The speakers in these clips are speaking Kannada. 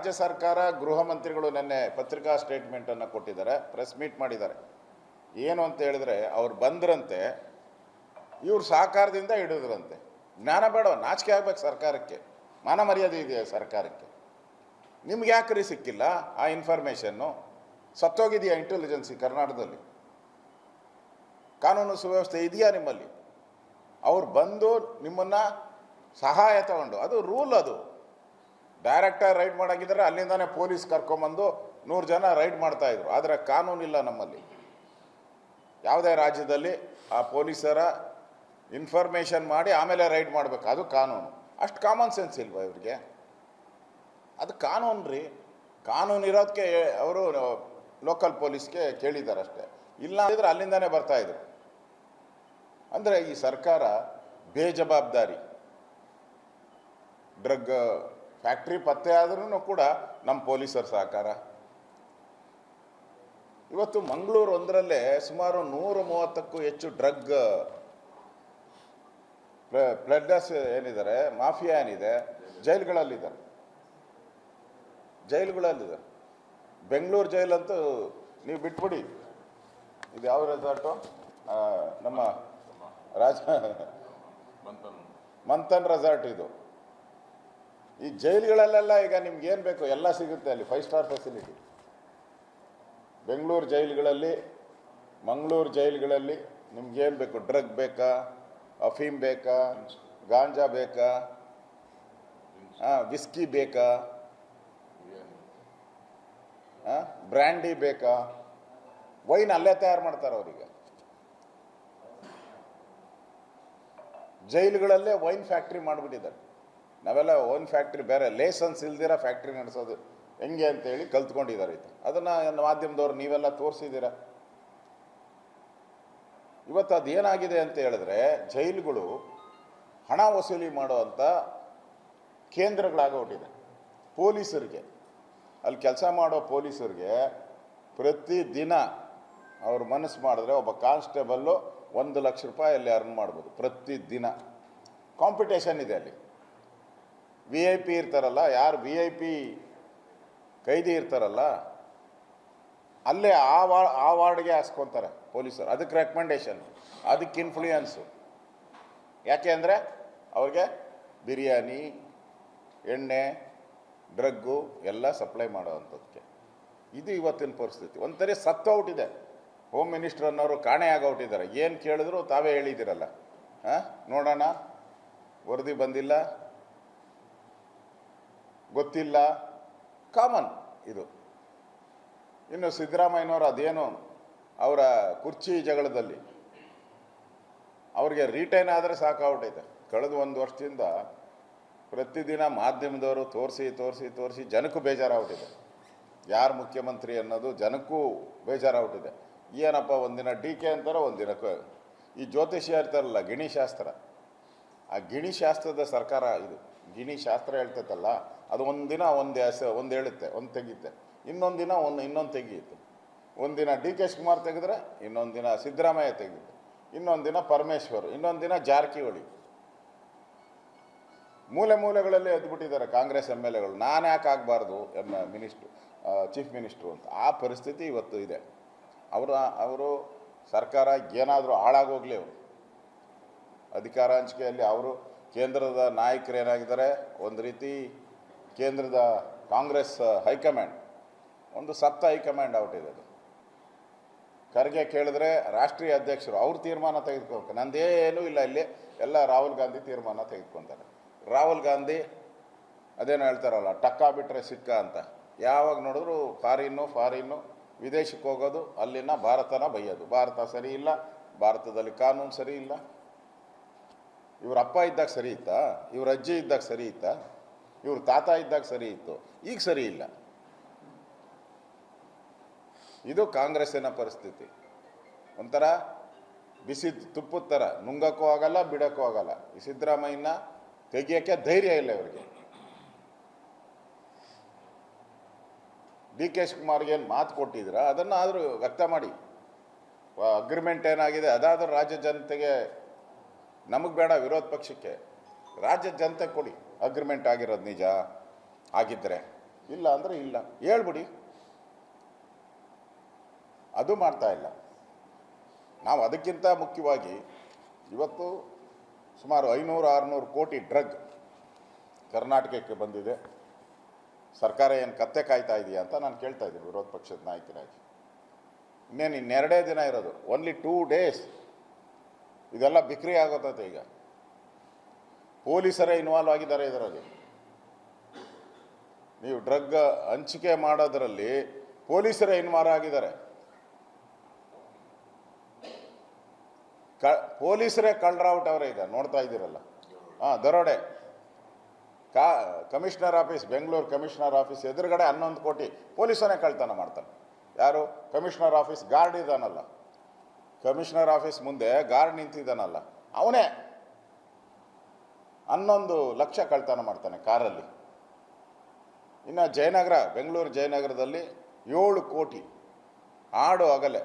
ರಾಜ್ಯ ಸರ್ಕಾರ ಗೃಹ ಮಂತ್ರಿಗಳು ನಿನ್ನೆ ಪತ್ರಿಕಾ ಸ್ಟೇಟ್ಮೆಂಟನ್ನು ಕೊಟ್ಟಿದ್ದಾರೆ, ಪ್ರೆಸ್ ಮೀಟ್ ಮಾಡಿದ್ದಾರೆ. ಏನು ಅಂತ ಹೇಳಿದ್ರೆ, ಅವ್ರು ಬಂದ್ರಂತೆ, ಇವ್ರು ಸಹಕಾರದಿಂದ ಹಿಡಿದ್ರಂತೆ. ಜ್ಞಾನ ಬೇಡ, ನಾಚಿಕೆ ಆಗ್ಬೇಕು ಸರ್ಕಾರಕ್ಕೆ, ಮಾನ ಮರ್ಯಾದೆ ಇದೆಯಾ ಸರ್ಕಾರಕ್ಕೆ? ನಿಮ್ಗೆ ಯಾಕ್ರಿ ಸಿಕ್ಕಿಲ್ಲ ಆ ಇನ್ಫಾರ್ಮೇಷನ್ನು? ಸತ್ತೋಗಿದೆಯಾ ಇಂಟೆಲಿಜೆನ್ಸಿ ಕರ್ನಾಟಕದಲ್ಲಿ? ಕಾನೂನು ಸುವ್ಯವಸ್ಥೆ ಇದೆಯಾ ನಿಮ್ಮಲ್ಲಿ? ಅವ್ರು ಬಂದು ನಿಮ್ಮನ್ನು ಸಹಾಯ ತಗೊಂಡು, ಅದು ರೂಲ್, ಅದು ಡೈರೆಕ್ಟಾಗಿ ರೈಡ್ ಮಾಡೋಂಗಿದ್ರೆ ಅಲ್ಲಿಂದಾನೆ ಪೊಲೀಸ್ ಕರ್ಕೊಂಬಂದು 100 ಜನ ರೈಡ್ ಮಾಡ್ತಾಯಿದ್ರು. ಆದರೆ ಕಾನೂನಿಲ್ಲ ನಮ್ಮಲ್ಲಿ. ಯಾವುದೇ ರಾಜ್ಯದಲ್ಲಿ ಆ ಪೊಲೀಸರ ಇನ್ಫಾರ್ಮೇಷನ್ ಮಾಡಿ ಆಮೇಲೆ ರೈಡ್ ಮಾಡಬೇಕು, ಅದು ಕಾನೂನು. ಅಷ್ಟು ಕಾಮನ್ ಸೆನ್ಸ್ ಇಲ್ವಾ ಇವ್ರಿಗೆ? ಅದು ಕಾನೂನು ರೀ. ಕಾನೂನು ಇರೋದಕ್ಕೆ ಅವರು ಲೋಕಲ್ ಪೊಲೀಸ್ಗೆ ಕೇಳಿದ್ದಾರೆ ಅಷ್ಟೇ. ಇಲ್ಲ ಅಂದಿದ್ರೆ ಅಲ್ಲಿಂದಾನೇ ಬರ್ತಾಯಿದ್ರು. ಅಂದರೆ ಈ ಸರ್ಕಾರ ಬೇಜವಾಬ್ದಾರಿ. ಡ್ರಗ್ ಫ್ಯಾಕ್ಟ್ರಿ ಪತ್ತೆ ಆದ್ರೂ ಕೂಡ ನಮ್ಮ ಪೊಲೀಸರ ಸಹಕಾರ. ಇವತ್ತು ಮಂಗಳೂರು ಒಂದರಲ್ಲೇ ಸುಮಾರು 130ಕ್ಕೂ ಹೆಚ್ಚು ಡ್ರಗ್ ಪ್ಲೆಡ್ಡರ್ಸ್ ಏನಿದ್ದಾರೆ, ಮಾಫಿಯಾ ಏನಿದೆ, ಜೈಲುಗಳಲ್ಲಿದ್ದಾರೆ. ಬೆಂಗಳೂರು ಜೈಲಂತೂ ನೀವು ಬಿಟ್ಬಿಡಿ. ಇದು ಯಾವ ರೆಸಾರ್ಟು? ನಮ್ಮ ಮಂಥನ್ ರೆಸಾರ್ಟ್. ಇದು ಈ ಜೈಲುಗಳಲ್ಲೆಲ್ಲ ಈಗ ನಿಮ್ಗೆ ಏನು ಬೇಕು ಎಲ್ಲ ಸಿಗುತ್ತೆ ಅಲ್ಲಿ, 5 ಸ್ಟಾರ್ ಫೆಸಿಲಿಟಿ. ಬೆಂಗಳೂರು ಜೈಲುಗಳಲ್ಲಿ, ಮಂಗಳೂರು ಜೈಲುಗಳಲ್ಲಿ ನಿಮ್ಗೇನು ಬೇಕು? ಡ್ರಗ್ ಬೇಕಾ, ಅಫೀಮ್ ಬೇಕಾ, ಗಾಂಜಾ ಬೇಕಾ, ವಿಸ್ಕಿ ಬೇಕಾ, ಬ್ರ್ಯಾಂಡಿ ಬೇಕಾ? ವೈನ್ ಅಲ್ಲೇ ತಯಾರು ಮಾಡ್ತಾರೆ ಅವರಿಗೆ. ಜೈಲುಗಳಲ್ಲೇ ವೈನ್ ಫ್ಯಾಕ್ಟ್ರಿ ಮಾಡಿಬಿಟ್ಟಿದ್ದಾರೆ. ನಾವೆಲ್ಲ ವೈನ್ ಫ್ಯಾಕ್ಟ್ರಿ ಬೇರೆ, ಲೈಸೆನ್ಸ್ ಇಲ್ದಿರ ಫ್ಯಾಕ್ಟ್ರಿ ನಡೆಸೋದು ಹೆಂಗೆ ಅಂತೇಳಿ ಕಲ್ತ್ಕೊಂಡಿದ್ದಾರೆ. ಇದು ಅದನ್ನು ಮಾಧ್ಯಮದವ್ರು ನೀವೆಲ್ಲ ತೋರಿಸಿದ್ದೀರ. ಇವತ್ತು ಅದೇನಾಗಿದೆ ಅಂತ ಹೇಳಿದ್ರೆ, ಜೈಲುಗಳು ಹಣ ವಸೂಲಿ ಮಾಡುವಂಥ ಕೇಂದ್ರಗಳಾಗೋಗ್ಬಿಟ್ಟಿದೆ. ಪೊಲೀಸರಿಗೆ, ಅಲ್ಲಿ ಕೆಲಸ ಮಾಡೋ ಪೊಲೀಸರಿಗೆ ಪ್ರತಿದಿನ ಅವ್ರ ಮನಸ್ಸು ಮಾಡಿದ್ರೆ ಒಬ್ಬ ಕಾನ್ಸ್ಟೇಬಲ್ಲು 1 ಲಕ್ಷ ರೂಪಾಯಿ ಅಲ್ಲಿ ಅರ್ನ್ ಮಾಡ್ಬೋದು ಪ್ರತಿದಿನ. ಕಾಂಪಿಟೇಷನ್ ಇದೆ ಅಲ್ಲಿ. VIP ಇರ್ತಾರಲ್ಲ, ಯಾರು VIP ಕೈದಿ ಇರ್ತಾರಲ್ಲ, ಅಲ್ಲೇ ಆ ವಾರ್ಡ್ಗೆ ಹಾಸ್ಕೊತಾರೆ ಪೊಲೀಸರು. ಅದಕ್ಕೆ ರೆಕಮೆಂಡೇಷನ್, ಅದಕ್ಕೆ ಇನ್ಫ್ಲೂಯೆನ್ಸು. ಯಾಕೆ ಅಂದರೆ ಅವ್ರಿಗೆ ಬಿರಿಯಾನಿ, ಎಣ್ಣೆ, ಡ್ರಗ್ಗು ಎಲ್ಲ ಸಪ್ಲೈ ಮಾಡೋವಂಥದ್ದಕ್ಕೆ. ಇದು ಇವತ್ತಿನ ಪರಿಸ್ಥಿತಿ. ಒಂಥರ ಸತ್ತೋಗ್ಬಿಟ್ಟಿದೆ. ಹೋಮ್ ಮಿನಿಸ್ಟರ್ ಅನ್ನೋರು ಕಾಣೆ ಆಗೋಗ್ಬಿಟ್ಟಿದ್ದಾರೆ. ಏನು ಕೇಳಿದ್ರು ತಾವೇ ಹೇಳಿದ್ದೀರಲ್ಲ, ನೋಡೋಣ, ವರದಿ ಬಂದಿಲ್ಲ, ಗೊತ್ತಿಲ್ಲ, ಕಾಮನ್ ಇದು. ಇನ್ನು ಸಿದ್ದರಾಮಯ್ಯನವರು ಅದೇನು ಅವರ ಕುರ್ಚಿ ಜಗಳದಲ್ಲಿ ಅವ್ರಿಗೆ ರಿಟೈನ್ ಆದರೆ ಸಾಕಾಗ್ಬಿಟ್ಟೈತೆ. ಕಳೆದ 1 ವರ್ಷದಿಂದ ಪ್ರತಿದಿನ ಮಾಧ್ಯಮದವರು ತೋರಿಸಿ ಜನಕ್ಕೂ ಬೇಜಾರಾಗ್ಬಿಟ್ಟಿದೆ. ಯಾರು ಮುಖ್ಯಮಂತ್ರಿ ಅನ್ನೋದು ಜನಕ್ಕೂ ಬೇಜಾರಾಗ್ಬಿಟ್ಟಿದೆ. ಏನಪ್ಪ, ಒಂದಿನ DK ಅಂತಾರೆ, ಒಂದಿನ ಈ ಜ್ಯೋತಿಷ್ಯ ಇರ್ತಾರಲ್ಲ, ಗಿಣಿಶಾಸ್ತ್ರ, ಆ ಗಿಣಿಶಾಸ್ತ್ರದ ಸರ್ಕಾರ ಇದು. ಗಿಣಿಶಾಸ್ತ್ರ ಹೇಳ್ತೈತಲ್ಲ, ಅದು ಒಂದಿನ ಒಂದು ಹೇಳುತ್ತೆ, ಒಂದು ತೆಗಿಯುತ್ತೆ, ಇನ್ನೊಂದು ದಿನ ಇನ್ನೊಂದು ತೆಗಿಯುತ್ತೆ. ಒಂದಿನ DK ಶಿವಕುಮಾರ್ ತೆಗೆದ್ರೆ ಇನ್ನೊಂದು ದಿನ ಸಿದ್ದರಾಮಯ್ಯ ತೆಗೆಯುತ್ತೆ, ಇನ್ನೊಂದು ದಿನ ಪರಮೇಶ್ವರ್, ಇನ್ನೊಂದು ದಿನ ಜಾರಕಿಹೊಳಿ. ಮೂಲೆಗಳಲ್ಲಿ ಎದ್ಬಿಟ್ಟಿದ್ದಾರೆ ಕಾಂಗ್ರೆಸ್ MLAಗಳು. ನಾನು ಯಾಕೆ ಆಗಬಾರ್ದು ಚೀಫ್ ಮಿನಿಸ್ಟ್ರು ಅಂತ. ಆ ಪರಿಸ್ಥಿತಿ ಇವತ್ತು ಇದೆ. ಅವರು ಸರ್ಕಾರ ಏನಾದರೂ ಹಾಳಾಗೋಗ್ಲಿ, ಅವರು ಅಧಿಕಾರ ಹಂಚಿಕೆಯಲ್ಲಿ ಅವರು ಕೇಂದ್ರದ ನಾಯಕರು ಏನಾಗಿದ್ದಾರೆ, ಒಂದು ರೀತಿ ಕೇಂದ್ರದ ಕಾಂಗ್ರೆಸ್ ಹೈಕಮಾಂಡ್ ಒಂದು ಸತ್ತ ಹೈಕಮಾಂಡ್ ಔಟಿದೆ. ಅದು ಖರ್ಗೆ ಕೇಳಿದ್ರೆ ರಾಷ್ಟ್ರೀಯ ಅಧ್ಯಕ್ಷರು ಅವ್ರು ತೀರ್ಮಾನ ತೆಗೆದುಕೋಬೇಕು. ನಂದೇನೂ ಇಲ್ಲ, ಇಲ್ಲಿ ಎಲ್ಲ ರಾಹುಲ್ ಗಾಂಧಿ ತೀರ್ಮಾನ ತೆಗೆದುಕೊತಾರೆ. ರಾಹುಲ್ ಗಾಂಧಿ ಅದೇನು ಹೇಳ್ತಾರಲ್ಲ, ಟಕ್ಕ ಬಿಟ್ಟರೆ ಸಿಕ್ಕ ಅಂತ. ಯಾವಾಗ ನೋಡಿದ್ರು ಫಾರಿನ್ನು ವಿದೇಶಕ್ಕೆ ಹೋಗೋದು, ಅಲ್ಲಿನ ಭಾರತನ ಬೈಯೋದು. ಭಾರತ ಸರಿ ಇಲ್ಲ, ಭಾರತದಲ್ಲಿ ಕಾನೂನು ಸರಿ ಇಲ್ಲ. ಇವ್ರ ಅಪ್ಪ ಇದ್ದಾಗ ಸರಿ ಇತ್ತಾ? ಇವ್ರ ಅಜ್ಜಿ ಇದ್ದಾಗ ಸರಿ ಇತ್ತಾ? ಇವ್ರ ತಾತ ಇದ್ದಾಗ ಸರಿ ಇತ್ತು, ಈಗ ಸರಿ ಇಲ್ಲ. ಇದು ಕಾಂಗ್ರೆಸ್ಸಿನ ಪರಿಸ್ಥಿತಿ. ಒಂಥರ ಬಿಸಿ ತುಪ್ಪದ ಥರ, ನುಂಗಕ್ಕೂ ಆಗಲ್ಲ, ಬಿಡೋಕ್ಕೂ ಆಗಲ್ಲ. ಈ ಸಿದ್ದರಾಮಯ್ಯನ ತೆಗಿಯೋಕ್ಕೆ ಧೈರ್ಯ ಇಲ್ಲ ಇವರಿಗೆ. DK ಶಿವಕುಮಾರ್ಗೆ ಏನು ಮಾತು ಕೊಟ್ಟಿದ್ರ, ಅದನ್ನು ಆದರೂ ವ್ಯಕ್ತ ಮಾಡಿ. ಅಗ್ರಿಮೆಂಟ್ ಏನಾಗಿದೆ ಅದಾದರೂ ರಾಜ್ಯ ಜನತೆಗೆ, ನಮಗೆ ಬೇಡ ವಿರೋಧ ಪಕ್ಷಕ್ಕೆ, ರಾಜ್ಯ ಜನತೆ ಕೊಡಿ. ಅಗ್ರಿಮೆಂಟ್ ಆಗಿರೋದು ನಿಜ ಆಗಿದ್ದರೆ ಇಲ್ಲ ಅಂದರೆ ಇಲ್ಲ ಹೇಳ್ಬಿಡಿ. ಅದು ಮಾಡ್ತಾ ಇಲ್ಲ. ನಾವು ಅದಕ್ಕಿಂತ ಮುಖ್ಯವಾಗಿ ಇವತ್ತು ಸುಮಾರು 500-600 ಕೋಟಿ ಡ್ರಗ್ ಕರ್ನಾಟಕಕ್ಕೆ ಬಂದಿದೆ. ಸರ್ಕಾರ ಏನು ಕತ್ತೆ ಕಾಯ್ತಾ ಇದೆಯಾ ಅಂತ ನಾನು ಕೇಳ್ತಾ ಇದ್ದೀನಿ ವಿರೋಧ ಪಕ್ಷದ ನಾಯಕರಾಗಿ. ಇನ್ನೆರಡೇ ದಿನ ಇರೋದು, ಓನ್ಲಿ 2 days, ಇದೆಲ್ಲ ಬಿಕ್ರಿ ಆಗೋತೈತೆ. ಈಗ ಪೊಲೀಸರೇ ಇನ್ವಾಲ್ವ್ ಆಗಿದ್ದಾರೆ ಇದರಲ್ಲಿ. ನೀವು ಡ್ರಗ್ ಹಂಚಿಕೆ ಮಾಡೋದರಲ್ಲಿ ಪೊಲೀಸರೇ ಇನ್ವಾಲ್ವ್ ಆಗಿದ್ದಾರೆ. ಪೊಲೀಸರೇ ಕಳ್ಳರಾವುಟ್ ಅವರೇ. ಈಗ ನೋಡ್ತಾ ಇದ್ದೀರಲ್ಲ, ದರೋಡೆ. Commissioner office, Bengaluru commissioner office ಎದುರುಗಡೆ 11 ಕೋಟಿ ಪೊಲೀಸನೇ ಕಳ್ತನ ಮಾಡ್ತಾನೆ. ಯಾರು? ಕಮಿಷನರ್ ಆಫೀಸ್ ಗಾರ್ಡ್ ಇದ್ದಾನಲ್ಲ, ಕಮಿಷನರ್ ಆಫೀಸ್ ಮುಂದೆ ಗಾರ್ಡ್ ನಿಂತಿದ್ದಾನಲ್ಲ, ಅವನೇ 11 ಲಕ್ಷ ಕಳ್ತನ ಮಾಡ್ತಾನೆ ಕಾರಲ್ಲಿ. ಇನ್ನು ಜಯನಗರ, ಬೆಂಗಳೂರು ಜಯನಗರದಲ್ಲಿ 7 ಕೋಟಿ ಆಡು ಅಗಲೆ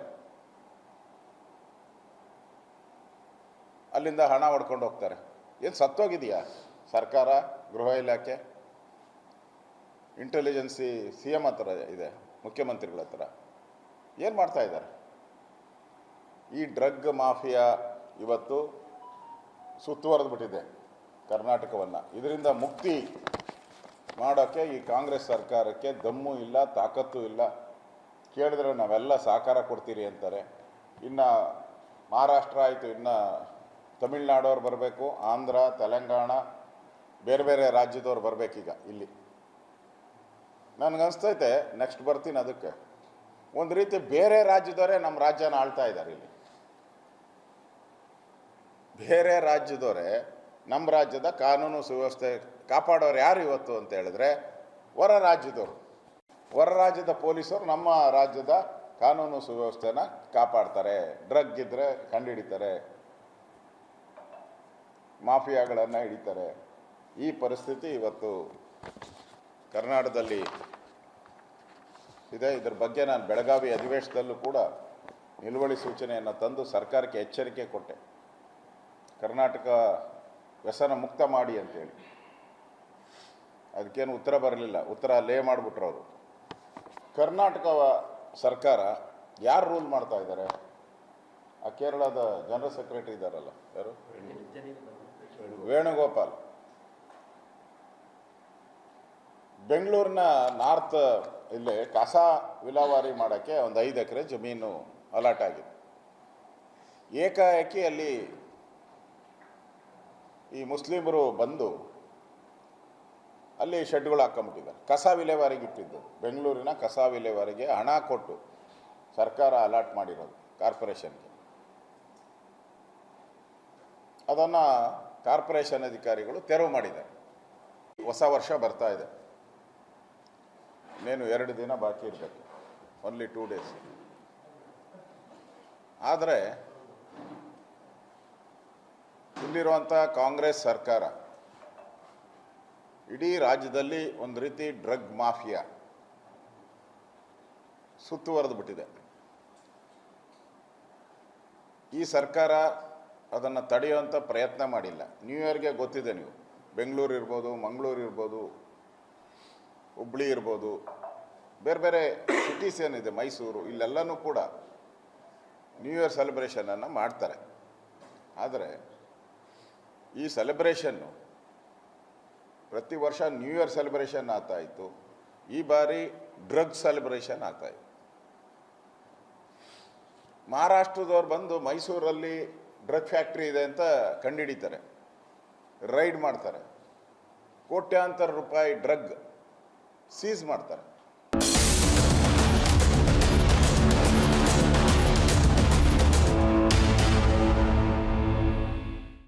ಅಲ್ಲಿಂದ ಹಣ ಹೊಡ್ಕೊಂಡು ಹೋಗ್ತಾರೆ. ಏನು ಸತ್ತೋಗಿದೆಯಾ ಸರ್ಕಾರ, ಗೃಹ ಇಲಾಖೆ, ಇಂಟೆಲಿಜೆನ್ಸಿ CM ಹತ್ರ ಇದೆ, ಮುಖ್ಯಮಂತ್ರಿಗಳ ಹತ್ರ. ಏನು ಮಾಡ್ತಾ ಇದ್ದಾರೆ? ಈ ಡ್ರಗ್ ಮಾಫಿಯಾ ಇವತ್ತು ಸುತ್ತುವರೆದ್ಬಿಟ್ಟಿದೆ ಕರ್ನಾಟಕವನ್ನು. ಇದರಿಂದ ಮುಕ್ತಿ ಮಾಡೋಕ್ಕೆ ಈ ಕಾಂಗ್ರೆಸ್ ಸರ್ಕಾರಕ್ಕೆ ದಮ್ಮು ಇಲ್ಲ, ತಾಕತ್ತು ಇಲ್ಲ. ಕೇಳಿದ್ರೆ ನಾವೆಲ್ಲ ಸಹಕಾರ ಕೊಡ್ತೀರಿ ಅಂತಾರೆ. ಇನ್ನು ಮಹಾರಾಷ್ಟ್ರ ಆಯಿತು, ಇನ್ನು ತಮಿಳ್ನಾಡವ್ರು ಬರಬೇಕು, ಆಂಧ್ರ, ತೆಲಂಗಾಣ, ಬೇರೆ ಬೇರೆ ರಾಜ್ಯದವ್ರು ಬರಬೇಕೀಗ ಇಲ್ಲಿ. ನನಗನ್ಸ್ತೈತೆ ನೆಕ್ಸ್ಟ್ ಬರ್ತೀನಿ ಅದಕ್ಕೆ. ಒಂದು ರೀತಿ ಬೇರೆ ರಾಜ್ಯದವರೇ ನಮ್ಮ ರಾಜ್ಯನ ಆಳ್ತಾ ಇದ್ದಾರೆ ಇಲ್ಲಿ. ಬೇರೆ ರಾಜ್ಯದವರೇ ನಮ್ಮ ರಾಜ್ಯದ ಕಾನೂನು ಸುವ್ಯವಸ್ಥೆ ಕಾಪಾಡೋರು ಯಾರು ಇವತ್ತು ಅಂತ ಹೇಳಿದ್ರೆ ಹೊರ ರಾಜ್ಯದವರು. ಹೊರ ರಾಜ್ಯದ ಪೊಲೀಸರು ನಮ್ಮ ರಾಜ್ಯದ ಕಾನೂನು ಸುವ್ಯವಸ್ಥೆನ ಕಾಪಾಡ್ತಾರೆ. ಡ್ರಗ್ ಇದ್ದರೆ ಕಂಡುಹಿಡಿತಾರೆ, ಮಾಫಿಯಾಗಳನ್ನು ಹಿಡಿತಾರೆ. ಈ ಪರಿಸ್ಥಿತಿ ಇವತ್ತು ಕರ್ನಾಟಕದಲ್ಲಿ ಇದೆ. ಇದರ ಬಗ್ಗೆ ನಾನು ಬೆಳಗಾವಿ ಅಧಿವೇಶನದಲ್ಲೂ ಕೂಡ ನಿಲುವಳಿ ಸೂಚನೆಯನ್ನು ತಂದು ಸರ್ಕಾರಕ್ಕೆ ಎಚ್ಚರಿಕೆ ಕೊಟ್ಟೆ. ಕರ್ನಾಟಕ ವ್ಯಸನ ಮುಕ್ತ ಮಾಡಿ ಅಂತೇಳಿ. ಅದಕ್ಕೇನು ಉತ್ತರ ಬರಲಿಲ್ಲ. ಉತ್ತರ ಅಲ್ಲೇ ಮಾಡಿಬಿಟ್ರು ಅವರು. ಕರ್ನಾಟಕ ಸರ್ಕಾರ ಯಾರು ರೂಲ್ ಮಾಡ್ತಾ ಇದ್ದಾರೆ? ಆ ಕೇರಳದ ಜನರಲ್ ಸೆಕ್ರೆಟರಿ ಇದ್ದಾರಲ್ಲ, ಯಾರು? ವೇಣುಗೋಪಾಲ್. ಬೆಂಗಳೂರಿನ ನಾರ್ತ್ ಇಲ್ಲೇ ಕಸ ವಿಲೇವಾರಿ ಮಾಡೋಕ್ಕೆ ಒಂದು 5 ಎಕರೆ ಜಮೀನು ಅಲಾಟ್ ಆಗಿದೆ. ಏಕಾಏಕಿ ಅಲ್ಲಿ ಈ ಮುಸ್ಲಿಮರು ಬಂದು ಅಲ್ಲಿ ಶೆಡ್ಗಳು ಹಾಕೊಂಬಿಟ್ಟಿದ್ದಾರೆ. ಕಸ ವಿಲೇವಾರಿಗೆ ಇಟ್ಟಿದ್ದು, ಬೆಂಗಳೂರಿನ ಕಸ ವಿಲೇವಾರಿಗೆ ಹಣ ಕೊಟ್ಟು ಸರ್ಕಾರ ಅಲಾಟ್ ಮಾಡಿರೋದು ಕಾರ್ಪೊರೇಷನ್ಗೆ. ಅದನ್ನು ಕಾರ್ಪೊರೇಷನ್ ಅಧಿಕಾರಿಗಳು ತೆರವು ಮಾಡಿದ್ದಾರೆ. ಹೊಸ ವರ್ಷ ಬರ್ತಾ ಇದೆ, ಇನ್ನೇನು 2 ದಿನ ಬಾಕಿ ಇರಬೇಕು, ಓನ್ಲಿ 2 days. ಆದರೆ ಇಲ್ಲಿರುವಂಥ ಕಾಂಗ್ರೆಸ್ ಸರ್ಕಾರ ಇಡೀ ರಾಜ್ಯದಲ್ಲಿ ಒಂದು ರೀತಿ ಡ್ರಗ್ ಮಾಫಿಯಾ ಸುತ್ತುವರೆದು ಬಿಟ್ಟಿದೆ. ಈ ಸರ್ಕಾರ ಅದನ್ನು ತಡೆಯುವಂಥ ಪ್ರಯತ್ನ ಮಾಡಿಲ್ಲ. ನ್ಯೂ ಇಯರ್ಗೆ ಗೊತ್ತಿದೆ, ನೀವು ಬೆಂಗಳೂರು ಇರ್ಬೋದು, ಮಂಗಳೂರು ಇರ್ಬೋದು, ಹುಬ್ಳಿ ಇರ್ಬೋದು, ಬೇರೆ ಬೇರೆ ಸಿಟೀಸ್ ಏನಿದೆ, ಮೈಸೂರು, ಇಲ್ಲೆಲ್ಲನೂ ಕೂಡ ನ್ಯೂ ಇಯರ್ ಸೆಲೆಬ್ರೇಷನನ್ನು ಮಾಡ್ತಾರೆ. ಆದರೆ ಈ ಸೆಲೆಬ್ರೇಷನ್ನು ಪ್ರತಿ ವರ್ಷ ನ್ಯೂ ಇಯರ್ ಸೆಲೆಬ್ರೇಷನ್ ಆಗ್ತಾಯಿತ್ತು, ಈ ಬಾರಿ ಡ್ರಗ್ ಸೆಲೆಬ್ರೇಷನ್ ಆಗ್ತಾಯಿತ್ತು. ಮಹಾರಾಷ್ಟ್ರದವ್ರು ಬಂದು ಮೈಸೂರಲ್ಲಿ ಡ್ರಗ್ ಫ್ಯಾಕ್ಟ್ರಿ ಇದೆ ಅಂತ ಕಂಡುಹಿಡಿತಾರೆ, ರೈಡ್ ಮಾಡ್ತಾರೆ, ಕೋಟ್ಯಾಂತರ ರೂಪಾಯಿ ಡ್ರಗ್ ಸೀಸ್ ಮಾಡ್ತಾರೆ.